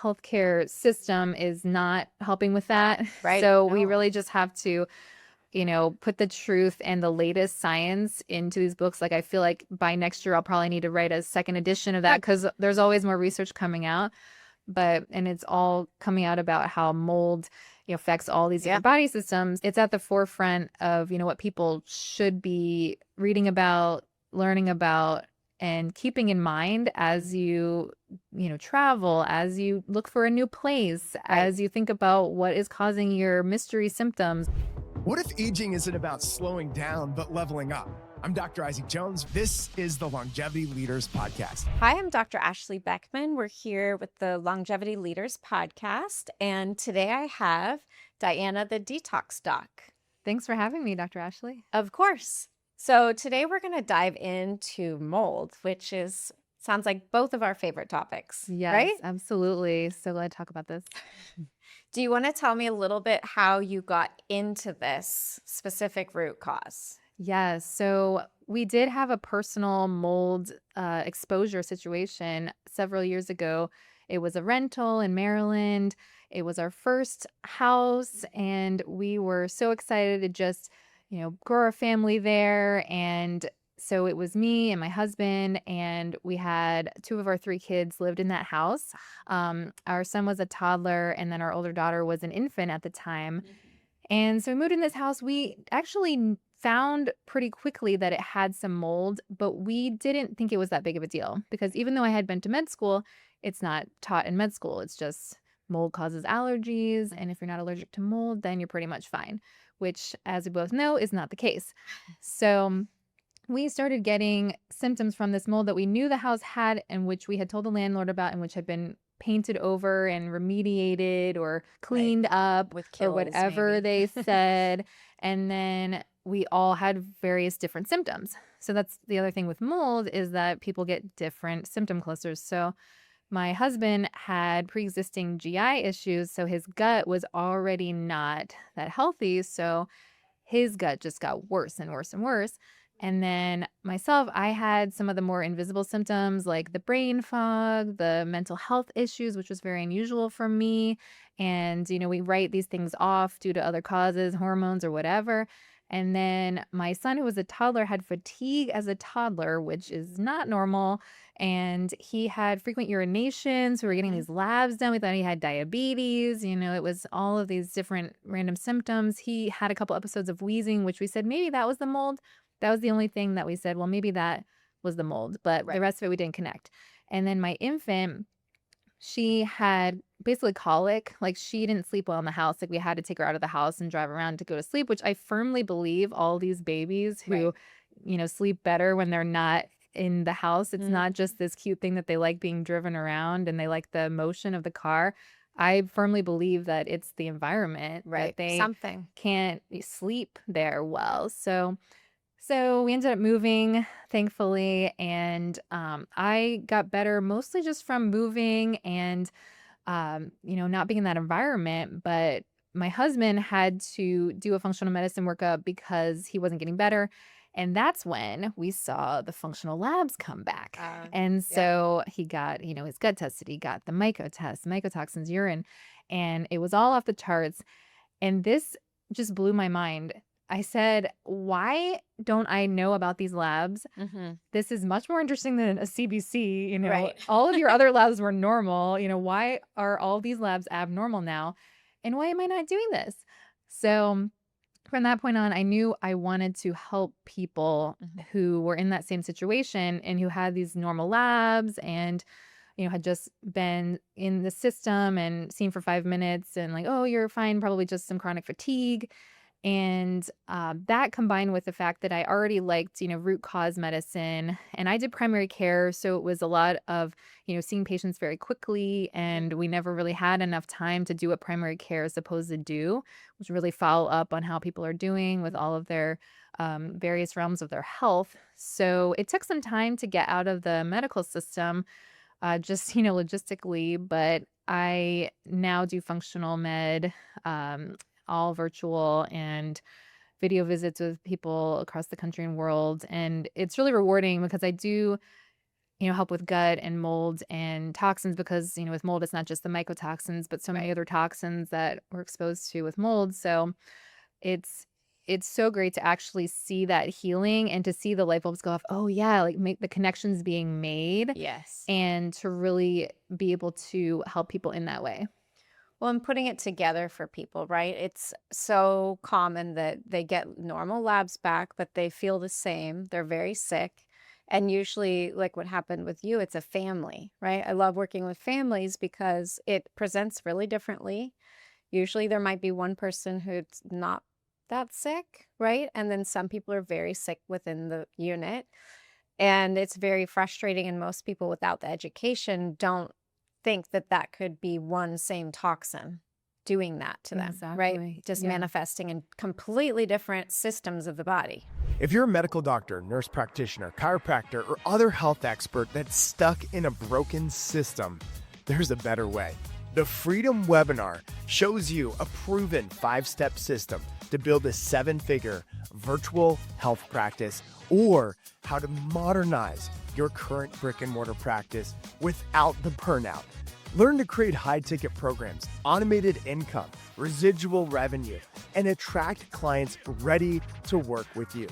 healthcare system is not helping with that. Right. So we No. really just have to, put the truth and the latest science into these books. Like I feel like by next year I'll probably need to write a second edition of that because there's always more research coming out. And it's all coming out about how mold, affects all these Yeah. different body systems. It's at the forefront of, what people should be reading about, learning about, and keeping in mind as you, travel, as you look for a new place, Right. as you think about what is causing your mystery symptoms. What if aging isn't about slowing down, but leveling up? I'm Dr. Isaac Jones. This is the Longevity Leaders Podcast. Hi, I'm Dr. Ashley Beckman. We're here with the Longevity Leaders Podcast. And today I have Diana, the Detox Doc. Thanks for having me, Dr. Ashley. Of course. So today we're going to dive into mold, which sounds like both of our favorite topics. Yes, right? Absolutely. So glad to talk about this. Do you want to tell me a little bit how you got into this specific root cause? Yes. So we did have a personal mold exposure situation several years ago. It was a rental in Maryland. It was our first house, and we were so excited to just, grow our family there. And so it was me and my husband, and we had two of our three kids lived in that house. Our son was a toddler, and then our older daughter was an infant at the time. And so we moved in this house. We actually found pretty quickly that it had some mold, but we didn't think it was that big of a deal because even though I had been to med school, it's not taught in med school. It's just mold causes allergies. And if you're not allergic to mold, then you're pretty much fine, which, as we both know, is not the case. So we started getting symptoms from this mold that we knew the house had and which we had told the landlord about and which had been painted over and remediated or cleaned up With or Kills, whatever maybe. they said. And then we all had various different symptoms. So that's the other thing with mold is that people get different symptom clusters. So my husband had pre-existing GI issues, so his gut was already not that healthy. So his gut just got worse and worse and worse. And then myself, I had some of the more invisible symptoms like the brain fog, the mental health issues, which was very unusual for me. And, we write these things off due to other causes, hormones or whatever. And then my son, who was a toddler, had fatigue as a toddler, which is not normal. And he had frequent urination. So we were getting these labs done. We thought he had diabetes. It was all of these different random symptoms. He had a couple episodes of wheezing, which we said maybe that was the mold. That was the only thing that we said, well, maybe that was the mold, but the rest of it we didn't connect. And then my infant, she had basically colic. Like she didn't sleep well in the house. Like we had to take her out of the house and drive around to go to sleep, which I firmly believe all these babies who, sleep better when they're not in the house. It's not just this cute thing that they like being driven around and they like the motion of the car. I firmly believe that it's the environment that they can't sleep there well. So we ended up moving, thankfully, and I got better mostly just from moving and, not being in that environment. But my husband had to do a functional medicine workup because he wasn't getting better. And that's when we saw the functional labs come back. And so he got, his gut tested. He got the myco test, mycotoxins, urine, and it was all off the charts. And this just blew my mind. I said, why don't I know about these labs? This is much more interesting than a CBC. All of your other labs were normal. Why are all these labs abnormal now? And why am I not doing this? So from that point on, I knew I wanted to help people who were in that same situation and who had these normal labs and, had just been in the system and seen for 5 minutes and like, oh, you're fine, probably just some chronic fatigue. And that combined with the fact that I already liked, root cause medicine and I did primary care. So it was a lot of, seeing patients very quickly. And we never really had enough time to do what primary care is supposed to do, which really follow up on how people are doing with all of their various realms of their health. So it took some time to get out of the medical system, just, logistically. But I now do functional med, all virtual and video visits with people across the country and world. And it's really rewarding because I do help with gut and mold and toxins because, with mold, it's not just the mycotoxins, but so many Right. other toxins that we're exposed to with mold. So it's it's so great to actually see that healing and to see the light bulbs go off. Oh yeah, like make the connections being made Yes. and to really be able to help people in that way. Well, and putting it together for people, right? It's so common that they get normal labs back, but they feel the same. They're very sick. And usually, like what happened with you, it's a family, right? I love working with families because it presents really differently. Usually, there might be one person who's not that sick, right? And then some people are very sick within the unit. And it's very frustrating. And most people without the education don't think that that could be one same toxin doing that to them, right? Exactly. Just Yeah. manifesting in completely different systems of the body. If you're a medical doctor, nurse practitioner, chiropractor, or other health expert that's stuck in a broken system, there's a better way. The Freedom Webinar shows you a proven 5-step system to build a 7-figure virtual health practice, or how to modernize your current brick and mortar practice without the burnout. Learn to create high-ticket programs, automated income, residual revenue, and attract clients ready to work with you.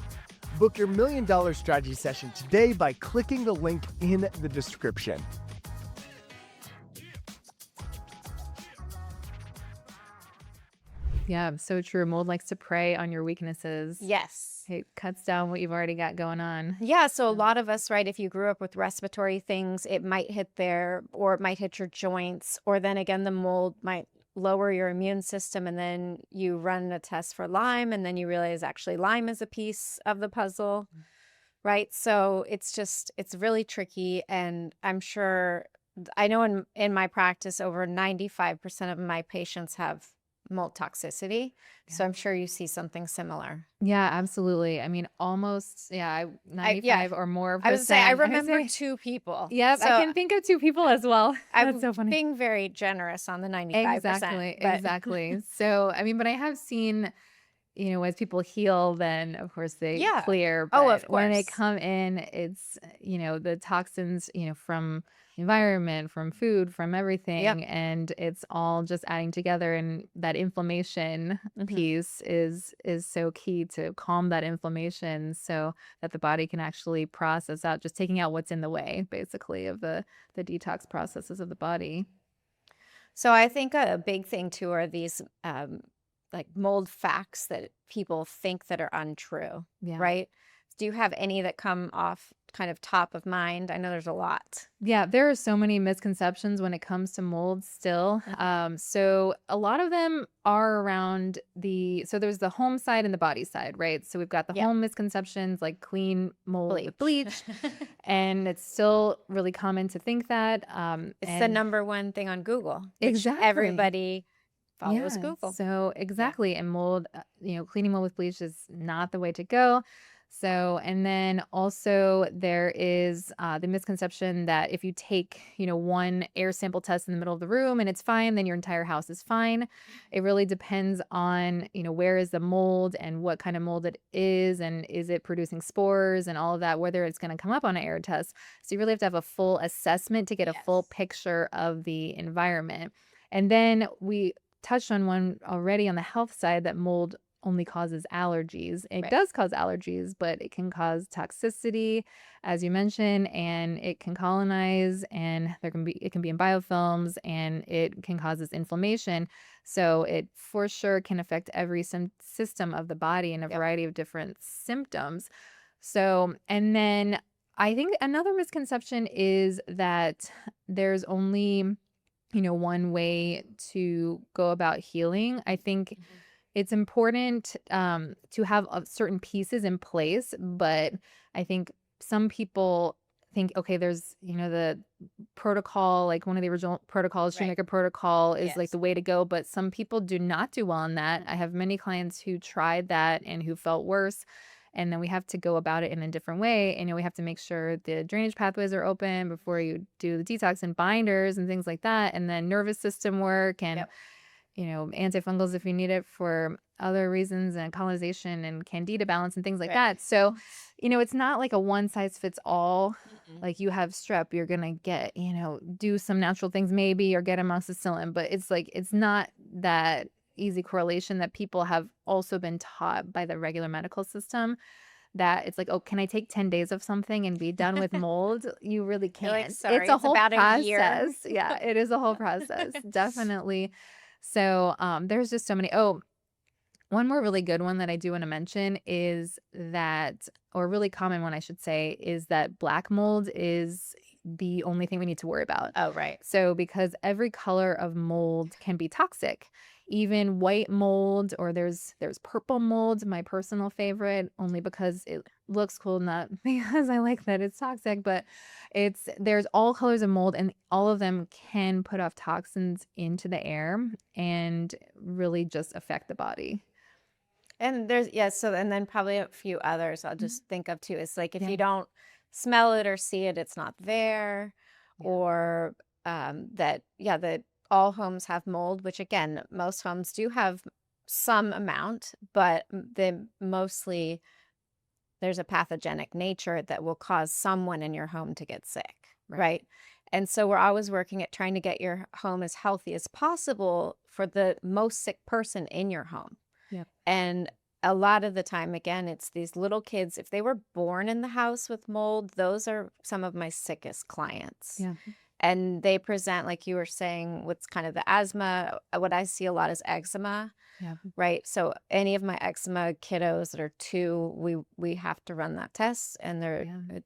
Book your $1 million strategy session today by clicking the link in the description. Yeah, so true. Mold likes to prey on your weaknesses. Yes. It cuts down what you've already got going on. Yeah, so a lot of us, right, if you grew up with respiratory things, it might hit there, or it might hit your joints, or then again, the mold might lower your immune system, and then you run a test for Lyme, and then you realize actually Lyme is a piece of the puzzle, right? So it's really tricky, and I'm sure, I know in my practice, over 95% of my patients have mold toxicity. So I'm sure you see something similar. Yeah, absolutely. I mean, almost, yeah, 95 or more I was saying, I percent. would remember say. 2 people. Yep, I So can think of 2 people as well. I'm That's so funny. being very generous on the 95%. Exactly, but- exactly. So, I mean, but I have seen, as people heal, then of course they Yeah. clear. Oh, But of when they course. come in, it's, the toxins, from the environment, from food, from everything. And it's all just adding together. And that inflammation Mhm. piece is so key to calm that inflammation so that the body can actually process out, just taking out what's in the way, basically, of the detox processes of the body. So I think a big thing too are these like mold facts that people think that are untrue, Yeah. right? Do you have any that come off kind of top of mind? I know there's a lot. Yeah, there are so many misconceptions when it comes to mold still. So a lot of them are around so there's the home side and the body side, right? So we've got the Yeah. home misconceptions like clean mold with bleach, and it's still really common to think that. It's the and- number one thing on Google. Which Exactly. everybody follows Yeah, Google. So exactly, and mold, cleaning mold with bleach is not the way to go. So, and then also there is the misconception that if you take, one air sample test in the middle of the room and it's fine, then your entire house is fine. It really depends on, where is the mold and what kind of mold it is, and is it producing spores and all of that, whether it's going to come up on an air test. So you really have to have a full assessment to get a full Yes. picture of the environment. And then we touched on one already on the health side, that mold only causes allergies. It Right. does cause allergies, but it can cause toxicity, as you mentioned, and it can colonize, and it can be in biofilms, and it can cause this inflammation. So it for sure can affect every system of the body in a Yep. variety of different symptoms. So, and then I think another misconception is that there's only, one way to go about healing. I think it's important to have certain pieces in place, but I think some people think, okay, there's, the protocol, like one of the original protocols, Right. Shoemaker protocol is like Yes. the way to go, but some people do not do well in that. I have many clients who tried that and who felt worse. And then we have to go about it in a different way. And we have to make sure the drainage pathways are open before you do the detox and binders and things like that. And then nervous system work and, Yep. antifungals if you need it for other reasons, and colonization and candida balance and things like Right. that. So, it's not like a one size fits all. Mm-mm. Like you have strep, you're gonna get, do some natural things maybe or get amoxicillin, but it's like it's not that easy correlation that people have also been taught by the regular medical system, that it's like, oh, can I take 10 days of something and be done with mold? You really You're like, can't. sorry, It's a it's whole about a year. process. Yeah, it is a whole process. Definitely. So there's just so many. Oh, one more really good one that I do want to mention is that, or really common one, I should say, is that black mold is the only thing we need to worry about. Oh, right. So, because every color of mold can be toxic, even white mold, or there's purple mold, my personal favorite, only because it looks cool, not because I like that it's toxic, but there's all colors of mold, and all of them can put off toxins into the air and really just affect the body. And there's, yeah, so, and then probably a few others I'll Mhm. just think of too. It's like if Yeah. you don't smell it or see it, it's not there. Yeah. Or that, yeah, that all homes have mold, which again, most homes do have some amount, but they mostly, there's a pathogenic nature that will cause someone in your home to get sick, Right. right? And so we're always working at trying to get your home as healthy as possible for the most sick person in your home. Yep. And a lot of the time, again, it's these little kids. If they were born in the house with mold, those are some of my sickest clients. Yeah. And they present, like you were saying, what's kind of the asthma. What I see a lot is eczema, Yeah. right? So any of my eczema kiddos that are 2, we have to run that test, and Yeah.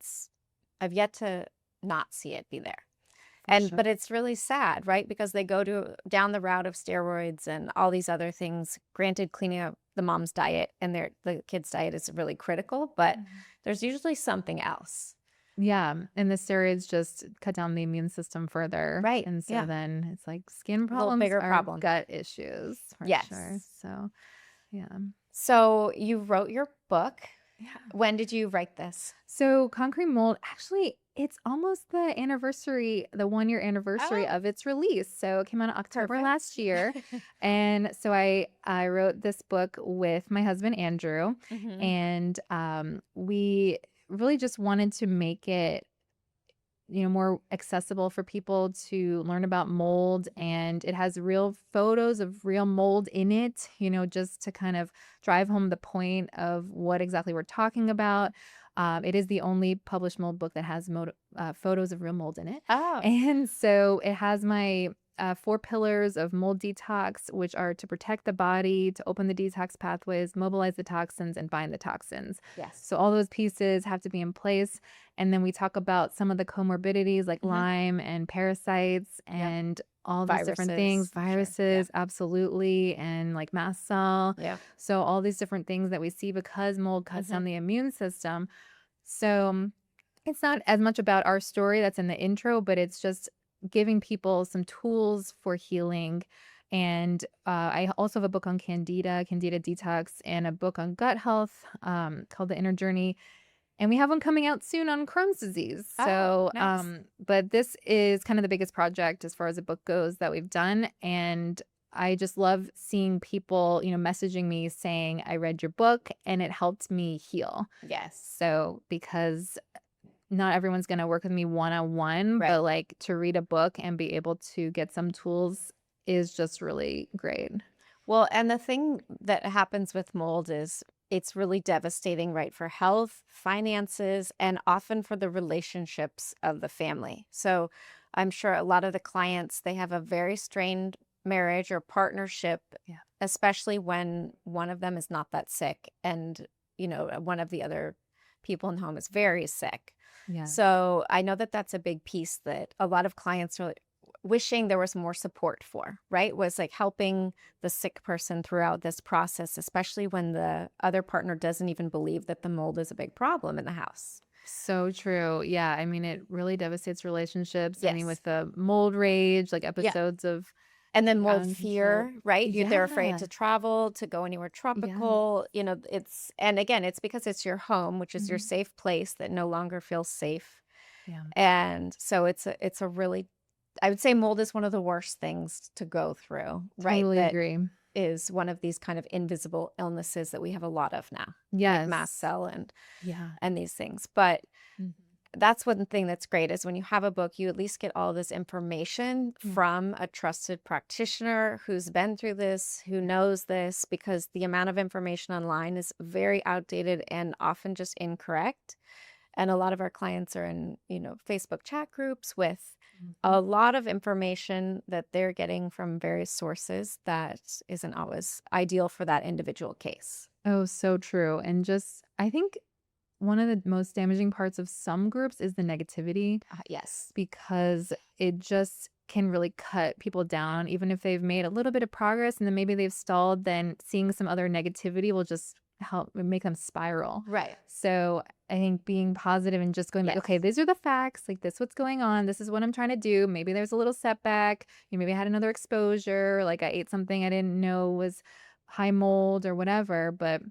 I've yet to not see it be there. For And sure. but it's really sad, right? Because they go down the route of steroids and all these other things. Granted, cleaning up the mom's diet and the kid's diet is really critical, but Mhm. there's usually something else. Yeah, and the steroids just cut down the immune system further. Right, And so yeah. then it's like skin Little problems bigger are problem. gut issues for sure. Yes. So, yeah. So you wrote your book. Yeah. When did you write this? So concrete mold, actually, it's almost the anniversary, the 1 year anniversary Oh. of its release. So it came out in October Perfect. last year. And so I wrote this book with my husband Andrew, Mhm. and we really just wanted to make it more accessible for people to learn about mold. And it has real photos of real mold in it, just to kind of drive home the point of what exactly we're talking about. It is the only published mold book that has photos of real mold in it. Oh, And so it has my 4 pillars of mold detox, which are to protect the body, to open the detox pathways, mobilize the toxins, and bind the toxins. yes. So all those pieces have to be in place. And then we talk about some of the comorbidities like Mhm. Lyme and parasites and all these different things, Viruses, sure, yeah. viruses, absolutely, and like mast cell. Yeah. So all these different things that we see because mold cuts down the immune system. So it's not as much about our story that's in the intro, but it's just giving people some tools for healing. And I also have a book on Candida detox, and a book on gut health called The Inner Journey. And we have one coming out soon on Crohn's disease. Oh, So, nice. but this is kind of the biggest project as far as a book goes that we've done. And I just love seeing people, messaging me saying, I read your book and it helped me heal. Yes. So, because not everyone's going to work with me one-on-one, Right. but like to read a book and be able to get some tools is just really great. Well, and the thing that happens with mold is it's really devastating, right, for health, finances, and often for the relationships of the family. So I'm sure a lot of the clients, they have a very strained marriage or partnership, Yeah. especially when one of them is not that sick and, one of the other people in the home is very sick. Yeah. So I know that that's a big piece that a lot of clients are wishing there was more support for, right? Was like helping the sick person throughout this process, especially when the other partner doesn't even believe that the mold is a big problem in the house. So true. Yeah. I mean, it really devastates relationships. I mean, Yes. with the mold rage, like episodes of And then mold out of fear, control. right? They're afraid Yeah. to travel, to go anywhere tropical. And again, it's because it's your home, which is your Mhm. safe place that no longer feels safe. Yeah. And so it's a really, I would say mold is one of the worst things to go through, right? Totally That agree. is one of these kind of invisible illnesses that we have a lot of now, like Yes. mast cell Yeah. and these things. But Mhm. that's one thing that's great is when you have a book, you at least get all this information Yeah. from a trusted practitioner who's been through this, who knows this, because the amount of information online is very outdated and often just incorrect. And a lot of our clients are in, Facebook chat groups with Mhm. a lot of information that they're getting from various sources that isn't always ideal for that individual case. Oh, so true. And just, I think one of the most damaging parts of some groups is the negativity Yes. because it just can really cut people down. Even if they've made a little bit of progress and then maybe they've stalled, then seeing some other negativity will just help make them spiral. Right. So I think being positive and just going like, okay, Yes. these are the facts. Like this, what's going on. This is what I'm trying to do. Maybe there's a little setback. Maybe I had another exposure. Like I ate something I didn't know was high mold or whatever. But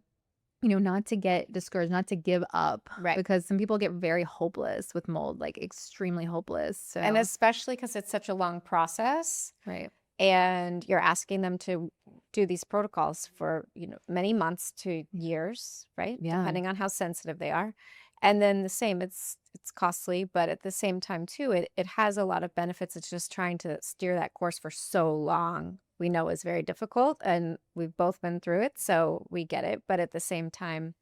not to get discouraged, not to give up, Right. because some people get very hopeless with mold, like extremely hopeless. And So, especially because it's such a long process right. and you're asking them to do these protocols for, many months to years, right? Yeah. Depending on how sensitive they are. And then the same, it's costly, but at the same time too, it has a lot of benefits. It's just trying to steer that course for so long. We know is very difficult and we've both been through it, so we get it. But at the same time,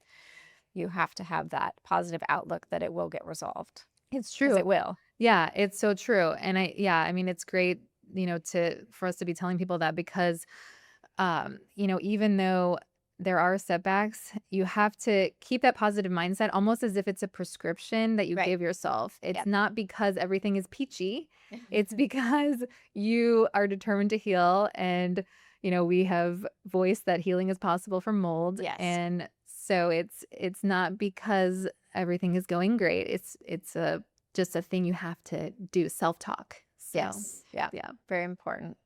you have to have that positive outlook that it will get resolved. It's 'Cause true. it will. Yeah, it's so true. And I mean, it's great, for us to be telling people that because, even though there are setbacks, you have to keep that positive mindset almost as if it's a prescription that you Right. give yourself. It's Yep. not because everything is peachy. It's because you are determined to heal and we have voiced that healing is possible from mold. Yes. And so it's not because everything is going great. It's just a thing you have to do, self-talk. So, Yes. Yeah. yeah. Very important.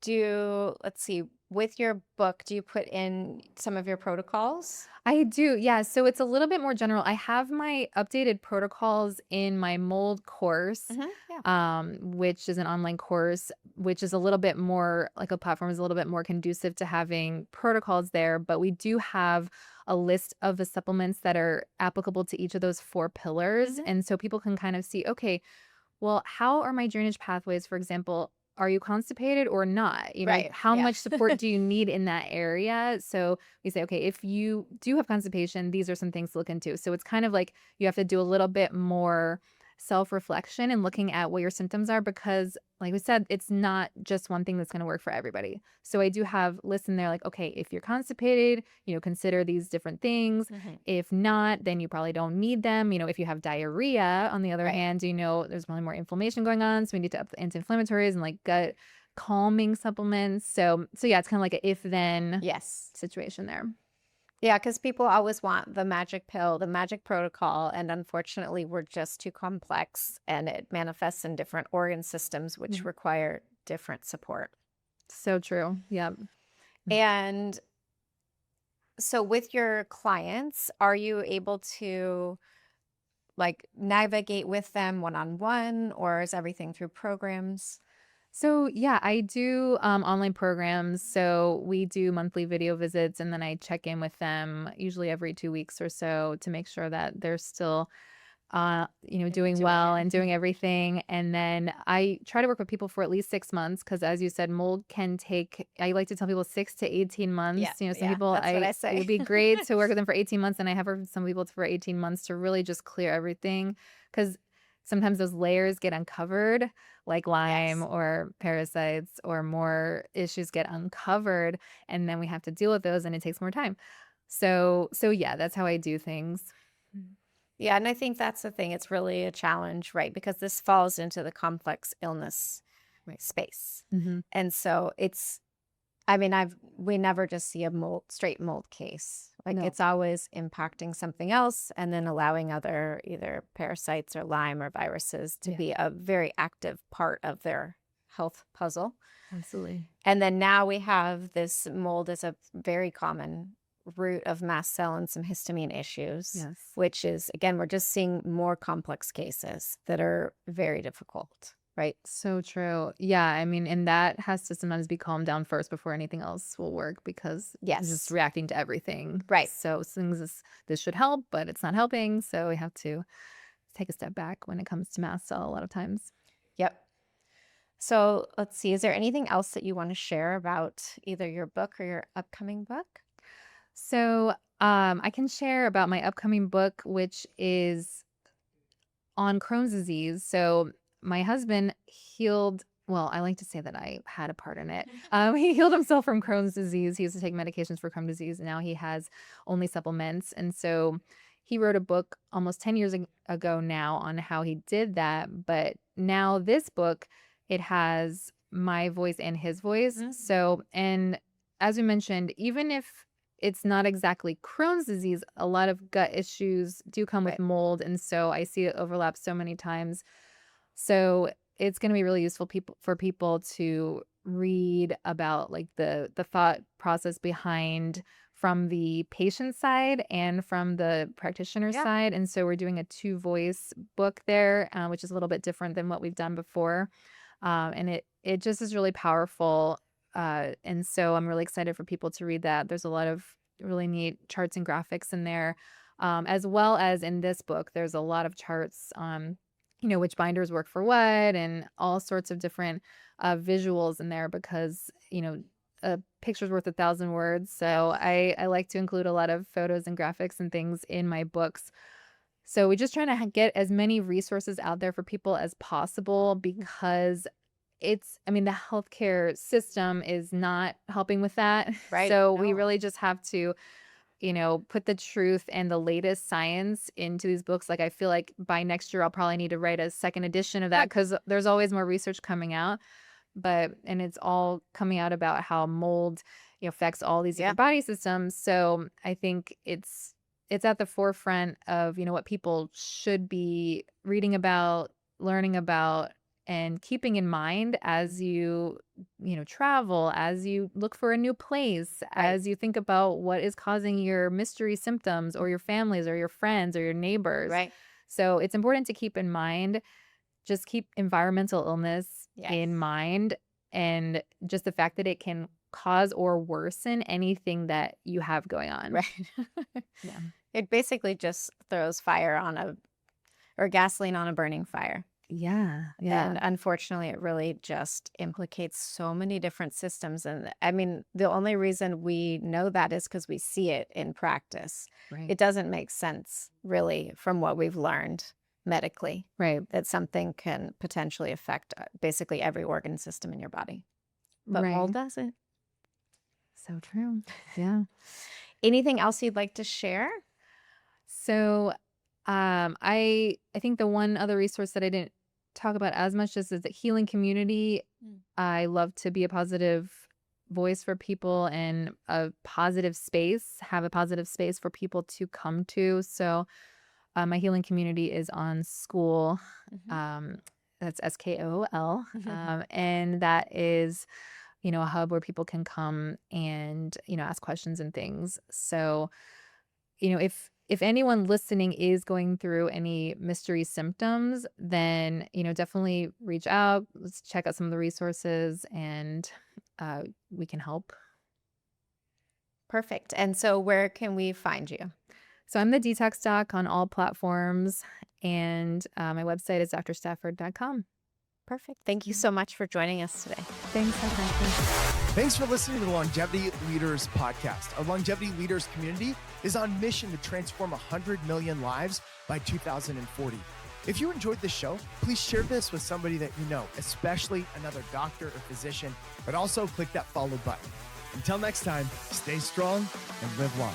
Let's see, with your book, do you put in some of your protocols? I do. Yeah. So it's a little bit more general. I have my updated protocols in my mold course, Yeah. which is an online course, which is a little bit more like a platform is a little bit more conducive to having protocols there. But we do have a list of the supplements that are applicable to each of those 4 pillars. Mhm. And so people can kind of see, okay, well, how are my drainage pathways, for example? Are you constipated or not? Right. How Yeah. much support do you need in that area? So we say, okay, if you do have constipation, these are some things to look into. So it's kind of like you have to do a little bit more self-reflection and looking at what your symptoms are because, like we said, it's not just one thing that's going to work for everybody. So I do have lists in there like, okay, if you're constipated, consider these different things. Mhm. If not, then you probably don't need them. If you have diarrhea, on the other Right. hand, there's probably more inflammation going on. So we need to up the anti-inflammatories and like gut calming supplements. So yeah, it's kind of like a if then Yes. situation there. Yeah, because people always want the magic pill, the magic protocol, and unfortunately, we're just too complex and it manifests in different organ systems, which Mhm. require different support. So true. Yep. And so, with your clients, are you able to like navigate with them one on one, or is everything through programs? So yeah, I do online programs. So we do monthly video visits and then I check in with them usually every 2 weeks or so to make sure that they're still doing well and doing everything. And then I try to work with people for at least 6 months because as you said, mold can take, I like to tell people 6 to 18 months. Yeah, Some people, that's what I it say. would be great to work with them for 18 months. And I have worked with some people for 18 months to really just clear everything because sometimes those layers get uncovered, like Lyme Yes. or parasites or more issues get uncovered. And then we have to deal with those and it takes more time. So yeah, that's how I do things. Yeah, and I think that's the thing. It's really a challenge, right? Because this falls into the complex illness Right. space. Mm-hmm. And so we never just see a straight mold case. Like No. it's always impacting something else and then allowing other either parasites or Lyme or viruses to Yeah. be a very active part of their health puzzle. Absolutely. And then now we have this mold as a very common root of mast cell and some histamine issues, Yes. which is, again, we're just seeing more complex cases that are very difficult, right? So true. Yeah, I mean, and that has to sometimes be calmed down first before anything else will work because it's just Yes. reacting to everything. Right. So things this should help, but it's not helping. So we have to take a step back when it comes to mast cell a lot of times. Yep. So let's see. Is there anything else that you want to share about either your book or your upcoming book? So I can share about my upcoming book, which is on Crohn's disease. So my husband healed. Well, I like to say that I had a part in it. He healed himself from Crohn's disease. He used to take medications for Crohn's disease. And now he has only supplements. And so he wrote a book almost 10 years ago now on how he did that. But now this book, it has my voice and his voice. Mhm. So, and as we mentioned, even if it's not exactly Crohn's disease, a lot of gut issues do come with Right. mold. And so I see it overlap so many times. So it's going to be really useful for people to read about like the thought process behind from the patient side and from the practitioner Yeah. side. And so we're doing a two-voice book there, which is a little bit different than what we've done before. And it just is really powerful. And so I'm really excited for people to read that. There's a lot of really neat charts and graphics in there, as well as in this book. There's a lot of charts on, which binders work for what, and all sorts of different visuals in there because, a picture's worth 1,000 words. So I like to include a lot of photos and graphics and things in my books. So we're just trying to get as many resources out there for people as possible because the healthcare system is not helping with that. Right. So we No. really just have to, put the truth and the latest science into these books. Like I feel like by next year, I'll probably need to write a second edition of that because there's always more research coming out. And it's all coming out about how mold, affects all these Yeah. different body systems. So I think it's at the forefront of, what people should be reading about, learning about, and keeping in mind as you, travel, as you look for a new place, Right. as you think about what is causing your mystery symptoms or your families or your friends or your neighbors. Right. So it's important to keep in mind, just keep environmental illness Yes. in mind and just the fact that it can cause or worsen anything that you have going on. Right. Yeah. It basically just throws fire or gasoline on a burning fire. Yeah. And unfortunately, it really just implicates so many different systems. And I mean, the only reason we know that is because we see it in practice. Right. It doesn't make sense, really, from what we've learned medically, Right. that something can potentially affect basically every organ system in your body. But Right. mold doesn't. So true. Yeah. Anything else you'd like to share? So I think the one other resource that I didn't talk about as much is the healing community. I love to be a positive voice for people and have a positive space for people to come to. So my healing community is on Skool. That's SKOL. And that is, a hub where people can come and, ask questions and things. So, if anyone listening is going through any mystery symptoms, then, definitely reach out. Let's check out some of the resources and we can help. Perfect. And so where can we find you? So I'm the Detox Doc on all platforms, and my website is drstafford.com. Perfect. Thank you so much for joining us today. Thanks, Franklin. Thanks for listening to the Longevity Leaders podcast. Our Longevity Leaders community is on mission to transform 100 million lives by 2040. If you enjoyed this show, please share this with somebody that you know, especially another doctor or physician, but also click that follow button. Until next time, stay strong and live long.